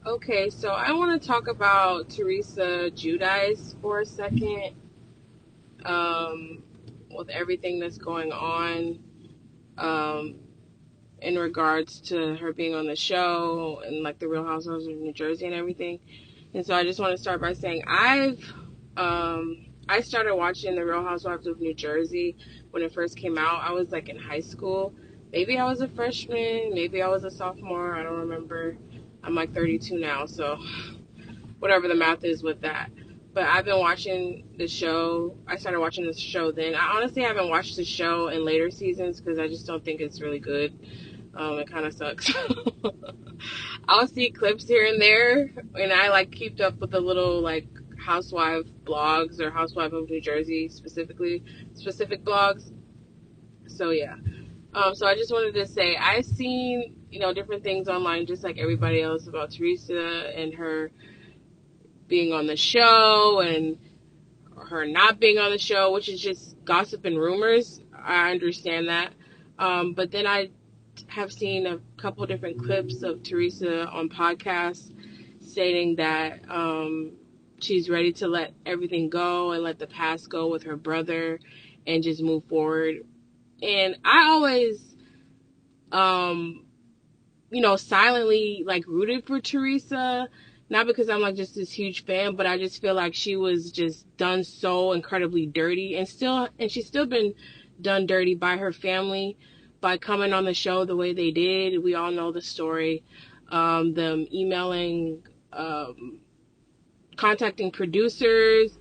Okay, so I want to talk about Teresa Giudice for a second. Um, with everything that's going on, um, in regards to her being on the show and like the Real Housewives of New Jersey and everything. And so I just want to start by saying I started watching the Real Housewives of New Jersey when it first came out. I was like in high school. Maybe I was a freshman, maybe I was a sophomore. I don't remember. I'm like 32 now, so whatever the math is with that. But I've been watching the show. I started watching the show then. I honestly haven't watched the show in later seasons because I just don't think it's really good. It kind of sucks. I'll see clips here and there, and I like keep up with the little like housewife blogs or Housewife of New Jersey specific blogs. So yeah. So I just wanted to say I've seen different things online, just like everybody else, about Teresa and her being on the show and her not being on the show, which is just gossip and rumors. I understand that. But then I have seen a couple different clips of Teresa on podcasts stating that she's ready to let everything go and let the past go with her brother and just move forward. And I always, silently like rooted for Teresa. Not because I'm like just this huge fan, but I just feel like she was just done so incredibly dirty and she's still been done dirty by her family by coming on the show the way they did. We all know the story. Them emailing, contacting producers,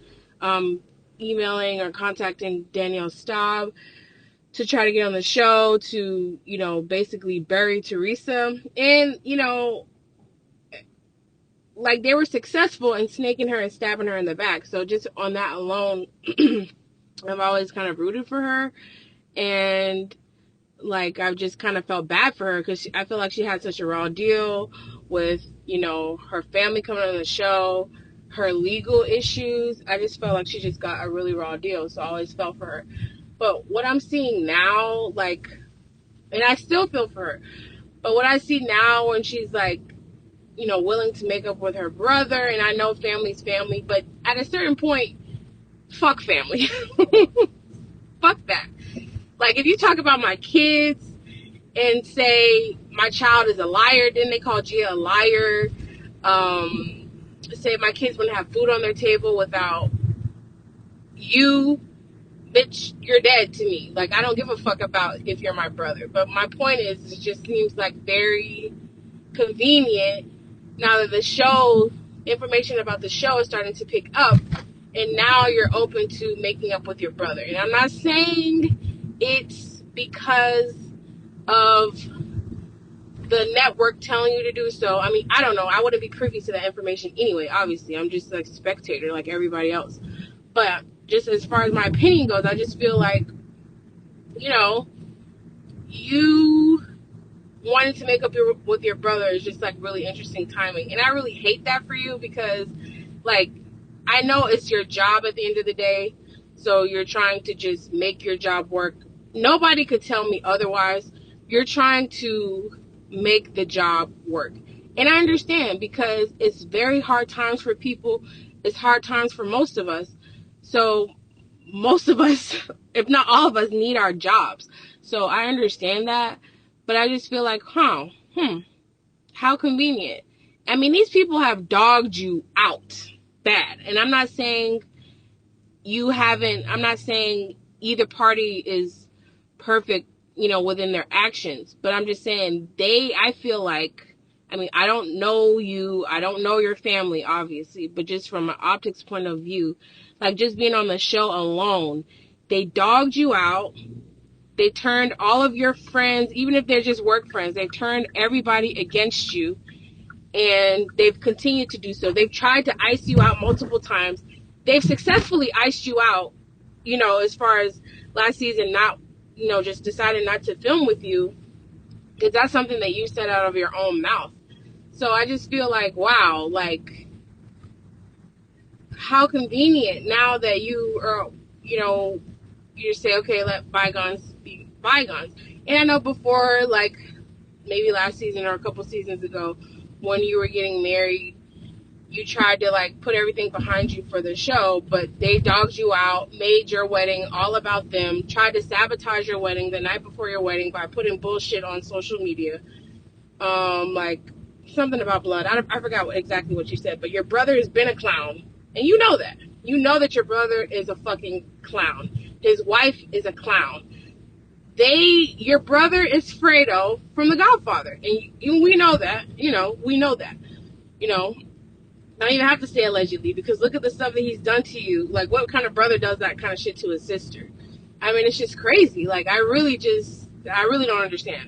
emailing or contacting Danielle Staub to try to get on the show to, basically bury Teresa. And, like they were successful in snaking her and stabbing her in the back. So just on that alone, I've always kind of rooted for her. And like I've just kind of felt bad for her because I feel like she had such a raw deal with, her family coming on the show, her legal issues. I just felt like she just got a really raw deal. So I always felt for her. But what I'm seeing now, like, and I still feel for her, but what I see now when she's like, willing to make up with her brother, and I know family's family, but at a certain point, fuck family. Fuck that. Like, if you talk about my kids and say my child is a liar, then they call Gia a liar. Say my kids wouldn't have food on their table without you, bitch, you're dead to me. Like, I don't give a fuck about if you're my brother. But my point is, it just seems like very convenient now that the show, information about the show is starting to pick up, and now you're open to making up with your brother. And I'm not saying it's because of the network telling you to do so. I mean, I don't know. I wouldn't be privy to that information anyway, obviously. I'm just like a spectator like everybody else. But just as far as my opinion goes, I just feel like, you wanting to make up with your brother is just like really interesting timing. And I really hate that for you because, like, I know it's your job at the end of the day. So you're trying to just make your job work. Nobody could tell me otherwise. You're trying to make the job work. And I understand because it's very hard times for people. It's hard times for most of us. So most of us, if not all of us, need our jobs. So I understand that. But I just feel like, how convenient. I mean, these people have dogged you out bad. And I'm not saying I'm not saying either party is perfect, within their actions. But I'm just saying I feel like, I mean, I don't know you. I don't know your family, obviously. But just from an optics point of view, like just being on the show alone, they dogged you out. They turned all of your friends, even if they're just work friends, they've turned everybody against you. And they've continued to do so. They've tried to ice you out multiple times. They've successfully iced you out, as far as last season, not, just deciding not to film with you. Because that's something that you said out of your own mouth. So I just feel like, wow, like, how convenient now that you are, you say, okay, let bygones be bygones. And I know before, like, maybe last season or a couple seasons ago, when you were getting married, you tried to like put everything behind you for the show, but they dogged you out, made your wedding all about them, tried to sabotage your wedding the night before your wedding by putting bullshit on social media. Like something about blood. I forgot exactly what you said, but your brother has been a clown, and you know that. You know that your brother is a fucking clown. His wife is a clown. Your brother is Fredo from The Godfather, and we know that. We know that. I don't even have to say allegedly, because look at the stuff that he's done to you. Like, what kind of brother does that kind of shit to his sister? I mean, it's just crazy. Like, I really don't understand.